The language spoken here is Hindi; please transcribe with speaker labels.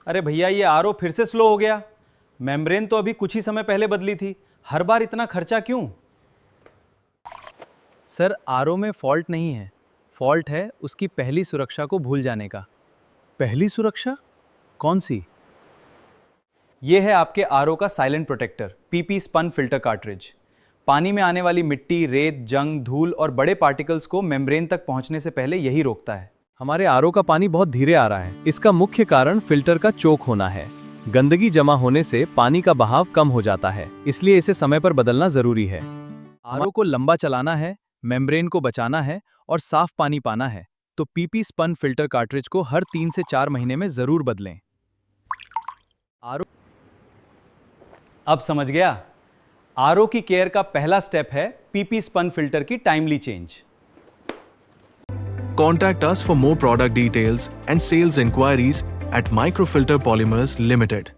Speaker 1: अरे भैया, ये आरओ फिर से स्लो हो गया। मेम्ब्रेन तो अभी कुछ ही समय पहले बदली थी, हर बार इतना खर्चा क्यों?
Speaker 2: सर, आरओ में फॉल्ट नहीं है, फॉल्ट है उसकी पहली सुरक्षा को भूल जाने का।
Speaker 1: पहली सुरक्षा कौन सी? ये है आपके आरओ का silent protector, PP spun filter cartridge. पानी में आने वाली मिट्टी, रेत, जंग, धूल और बड़े पार्टिकल्स को मेम्ब्रेन तक पहुंचने से पहले यही रोकता है।
Speaker 2: हमारे आरओ का पानी बहुत धीरे आ रहा है। इसका मुख्य कारण फिल्टर का चोक होना है। गंदगी जमा होने से पानी का बहाव कम हो जाता है, इसलिए इसे समय पर बदलना जरूरी है। आरओ को लंबा चलाना है, मेम्ब्रेन को बचाना है और साफ पानी पाना है तो पीपी स्पन फिल्टर कार्ट्रिज को हर 3 से 4 महीने में जरूर बदलें। आरओ
Speaker 1: अब समझ गया। आरओ की केयर का पहला स्टेप है पीपी स्पन फिल्टर की timely change.
Speaker 3: Contact us for more product details and sales inquiries at Microfilter Polymers Limited.